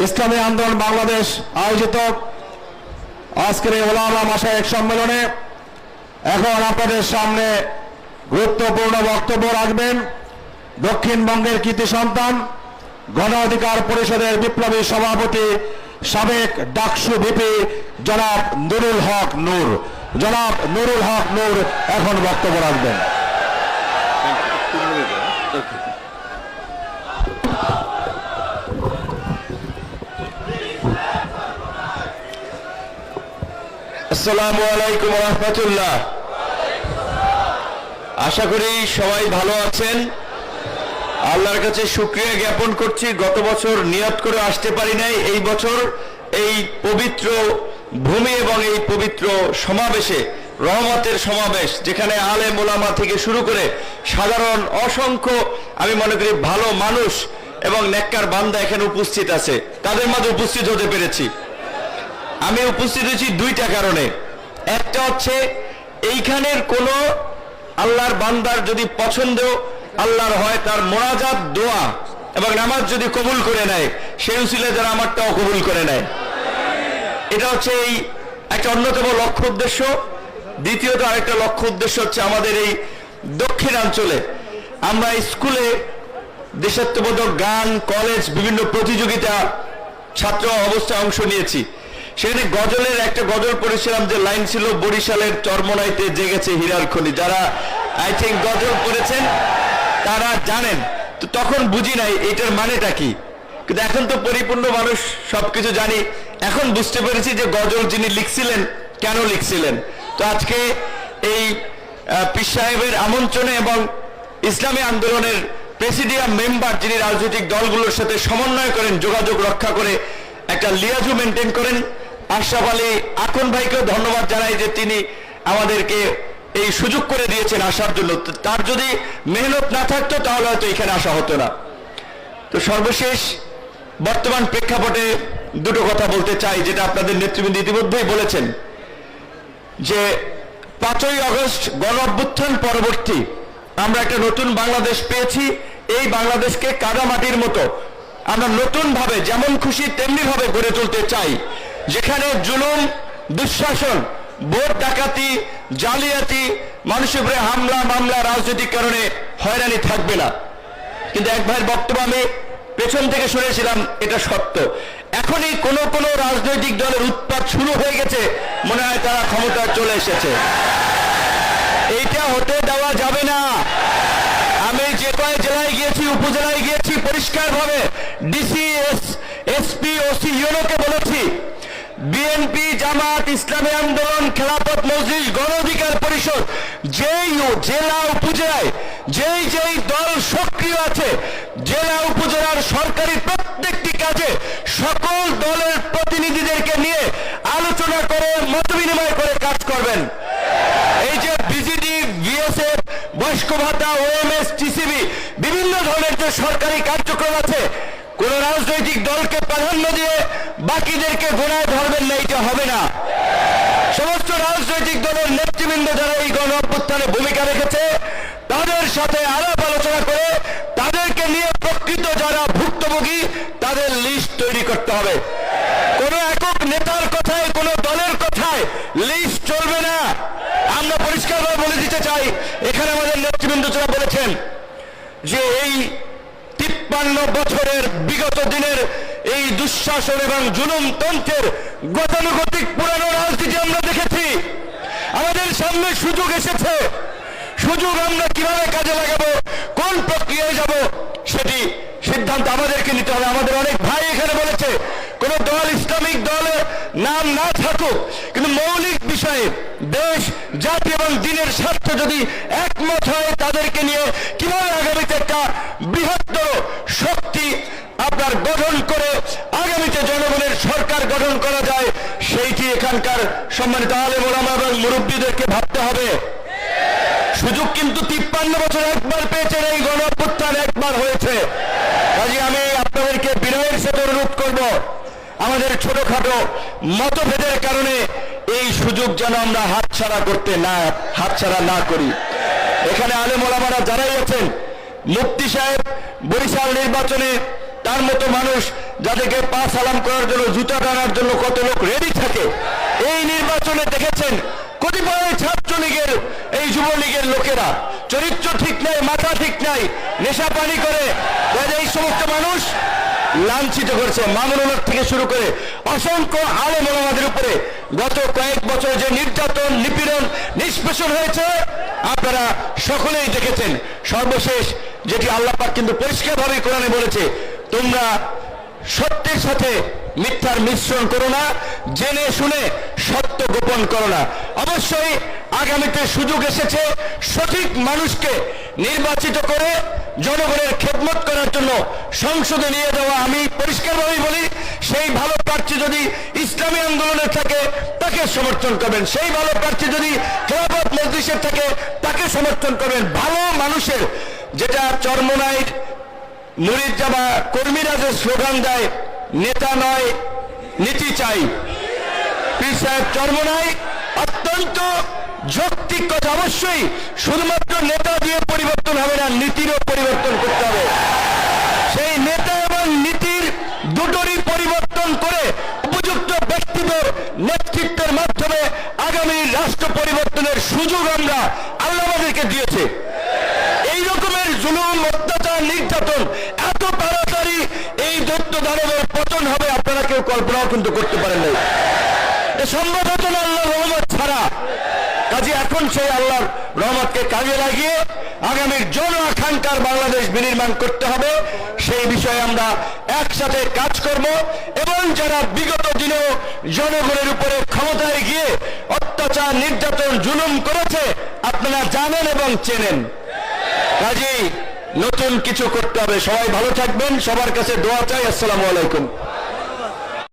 ইসলামী আন্দোলন বাংলাদেশ আয়োজিত আজকের এই ওলামা মাশায়েখ সম্মেলনে এখন আপনাদের সামনে গুরুত্বপূর্ণ বক্তব্য রাখবেন দক্ষিণবঙ্গের কৃতি সন্তান গণ অধিকার পরিষদের বিপ্লবী সভাপতি সাবেক ডাকসু ভিপি জনাব নুরুল হক নূর। জনাব নুরুল হক নূর এখন বক্তব্য রাখবেন। আসসালামু আলাইকুম ওয়া রাহমাতুল্লাহ। আশা করি সবাই ভালো আছেন। আল্লাহর কাছে শুকরিয়া জ্ঞাপন করছি, গত বছর নিয়ত করে আসতে পারি নাই, এই বছর এই পবিত্র ভূমি এবং এই পবিত্র সমাবেশে, রহমতের সমাবেশ, যেখানে আলেম ওলামা থেকে শুরু করে সাধারণ অসংখ্য আমি মনে করি ভালো মানুষ এবং নেককার বান্দা এখানে উপস্থিত আছে, তাদের মাঝে উপস্থিত হতে পেরেছি। আমি উপস্থিত হয়েছি দুইটা কারণে। একটা হচ্ছে এইখানের কোন আল্লাহর বান্দার যদি পছন্দ আল্লাহর হয়, তার মোনাজাত দোয়া এবং নামাজ যদি কবুল করে নেয়, সেই উসিলে যারা আমারটাও কবুল করে নেয়, এটা হচ্ছে এই একটা অন্যতম লক্ষ্য উদ্দেশ্য। দ্বিতীয়ত আরেকটা লক্ষ্য উদ্দেশ্য হচ্ছে আমাদের এই দক্ষিণাঞ্চলে আমরা স্কুলে দেশাত্মবোধক গান, কলেজ, বিভিন্ন প্রতিযোগিতা ছাত্র অবস্থায় অংশ নিয়েছি। সেখানে গজলের একটা গজল পড়েছিলাম, যে লাইন ছিল বরিশালের চরমনাইতে জেগেছে হীরার খনি। যারা আই থিঙ্ক গজল পড়েছেন তারা জানেন। তো তখন বুঝি নাই এটার মানেটা কি, কিন্তু এখন তো পরিপূর্ণ মানুষ সবকিছু জানি। এখন বুঝতে পেরেছি যে গজল যিনি লিখছিলেন কেন লিখছিলেন। তো আজকে এই পীর সাহেবের আমন্ত্রণে এবং ইসলামী আন্দোলনের প্রেসিডিয়াম মেম্বার, যিনি রাজনৈতিক দলগুলোর সাথে সমন্বয় করেন, যোগাযোগ রক্ষা করে একটা লিয়াজু মেনটেন করেন, আশরাফ আলী আকন ভাইকেও ধন্যবাদ জানাই যে তিনি আমাদেরকে এই সুযোগ করে দিয়েছেন আসার জন্য। তার যদি মেহনত না থাকতো তাহলে হয়তো এখানে আসা হতো না। তো সর্বশেষ বর্তমান প্রেক্ষাপটে দুটো কথা বলতে চাই, যেটা আপনাদের নেতৃবৃন্দ ইতিমধ্যেই বলেছেন, যে 5ই আগস্ট গণ অভ্যুত্থান পরবর্তী আমরা একটা নতুন বাংলাদেশ পেয়েছি। এই বাংলাদেশকে কাদামাটির মতো আমরা নতুন ভাবে যেমন খুশি তেমনি ভাবে গড়ে তুলতে চাই, যেখানে জুলুম, দুঃশাসন, ভোট ডাকাতি, জালিয়াতি, মানুষের উপরে হামলা মামলা, রাজনৈতিক কারণে হয়রানি থাকবে না। কিন্তু এক ভাইয়ের বক্তব্য আমি পেছন থেকে শুনেছিলাম, এটা সত্য। এখনই কোন কোন রাজনৈতিক দলের উৎপাত শুরু হয়ে গেছে, মনে হয় তারা ক্ষমতায় চলে এসেছে। এইটা হতে দেওয়া যাবে না। আমি যে কয় জেলায় গিয়েছি, উপজেলায় গিয়েছি, পরিষ্কার ভাবে ডিসি, এসপি, ওসি, ইউনোকে বলেছি, বিএনপি, জামাত, ইসলামী আন্দোলন, খেলাফত মজলিস, গণ অধিকার পরিষদ, যেই জেলা উপজেলায় যেই দল সক্রিয় আছে, জেলা উপজেলার সরকারি প্রত্যেকটি কাজে সকল দলের প্রতিনিধিদেরকে নিয়ে আলোচনা করে মত বিনিময় করে কাজ করবেন। এই যে বিজিডি, বিএসএফ, বয়স্ক ভাতা, ওএমএস, টিসিবি, বিভিন্ন ধরনের যে সরকারি কার্যক্রম আছে, কোন রাজনৈতিক দলকে প্রাধান্য দিয়ে বাকিদেরকে গোড়ায় ধরবেন না, এটা হবে না। সমস্ত রাজনৈতিক দলের নেতৃবৃন্দ যারা এই গণ অভ্যুত্থানে ভূমিকা রেখেছে, তাদের সাথে আলাপ আলোচনা করে তাদেরকে নিয়ে প্রকৃত যারা ভুক্তভোগী তাদের লিস্ট তৈরি করতে হবে। কোন একক নেতার কথায়, কোন দলের কথায় লিস্ট চলবে না। আমরা পরিষ্কারভাবে বলে দিতে চাই, এখানে আমাদের নেতৃবৃন্দ যারা বলেছেন যে এই 53 বছরের বিগত দিনের এই দুঃশাসন এবং জুলুমতন্ত্রের গতানুগতিক পুরানো রাজনীতি আমরা দেখেছি। আমাদের সামনে সুযোগ এসেছে, সুযোগ আমরা কিভাবে কাজে লাগাবো, কোন প্রক্রিয়ায় যাব, সেটি সিদ্ধান্ত আমাদেরকে নিতে হবে। আমাদের অনেক ভাই এখানে বলেছে, কোন দল, ইসলামিক দলের নাম না থাকুক, কিন্তু মৌলিক বিষয়ে দেশ, জাতি এবং দিনের স্বার্থ যদি একমত হয়, তাদেরকে নিয়ে কিভাবে আগামীতে একটা বৃহত্তর শক্তি আপনার গঠন করে আগামীতে জনগণের সরকার গঠন করা যায়, সেইটি এখানকার সম্মানিত আলেম ওলামা এবং মুরব্বীদেরকে ভাবতে হবে। সুযোগ কিন্তু 53 বছর একবার পেয়েছেন, এই গণ অভ্যুত্থান একবার হয়েছে। কাজে আমি আপনাদেরকে বিনয়ের সাথে অনুরোধ করব, আমাদের ছোটখাটো মতভেদের কারণে এই সুযোগ যেন আমরা হাতছাড়া না করি। এখানে আলেম ওলামারা যারাই আছেন, মুফতি সাহেব বরিশাল নির্বাচনে তার মতো মানুষ যাদেরকে পা সালাম করার জন্য, জুতা টানার জন্য কত লোক রেডি থাকে। এই নির্বাচনে দেখেছেন কতিপয় ছাত্রলীগের, এই যুবলীগের লোকেরা চরিত্র ঠিক নাই, মাথা ঠিক নাই, নেশা পানি করে এই সমস্ত মানুষ লাঞ্ছিত করছে। মামুনুল থেকে শুরু করে অসংখ্য আলেম ওলামাদের উপরে গত কয়েক বছর যে নির্যাতন, নিপীড়ন, নিষ্পেষণ হয়েছে আপনারা সকলেই দেখেছেন। সর্বশেষ যেটি আল্লাহ পাক কিন্তু পরিষ্কারভাবে কোরআনে বলেছে, তোমরা সত্যের সাথে মিথ্যার মিশ্রণ করো না, জেনে শুনে সত্য গোপন করো না। অবশ্যই আগামীতে সুযোগ এসেছে সঠিক মানুষকে নির্বাচিত করে জনগণের খেদমত করার জন্য সংসদে নিয়ে যাওয়া। আমি পরিষ্কারভাবেই বলি, সেই ভালো প্রার্থী যদি ইসলামী আন্দোলনের থাকে তাকে সমর্থন করবেন, সেই ভালো প্রার্থী যদি খেলাফত মজলিসের থাকে তাকে সমর্থন করবেন। ভালো মানুষের, যেটা চরমোনাইর মুরিদ জামা কর্মীরা যে স্লোগান দেয়, নেতা নয় নীতি চাই, পীর সাহেব চরমোনাই অত্যন্ত যৌক্তিক কথা। অবশ্যই শুধুমাত্র নেতা দিয়ে পরিবর্তন হবে না, নীতিরও পরিবর্তন করতে হবে। সেই নেতা এবং নীতির দুটোরই পরিবর্তন করে উপযুক্ত ব্যক্তিদের নেতৃত্বের মাধ্যমে আগামী রাষ্ট্র পরিবর্তনের সুযোগ আমরা আল্লাহ আমাদেরকে দিয়েছে। এই রকমের জুলুম, অত্যাচার, নির্যাতন এত তাড়াতাড়ি এই দৈত্য দানবের পতন হবে আপনারা কেউ কল্পনাও কিন্তু করতে পারেন নাই। এ সম্ভব হতো না আল্লাহর রহমত ছাড়া। কাজে এখন সেই আল্লাহর রহমতকে কাজে লাগিয়ে আগামীর জন আকাঙ্ক্ষার বাংলাদেশ বিনির্মাণ করতে হবে। সেই বিষয়ে আমরা একসাথে কাজ করব এবং যারা বিগত দিনেও জনগণের উপরে ক্ষমতায় গিয়ে অত্যাচার, নির্যাতন, জুলুম করেছে আপনারা জানেন এবং চেনেন। কাজেই নতুন কিছু করতে হবে। সবাই ভালো থাকবেন, সবার কাছে দোয়া চাই। আসসালামু আলাইকুম।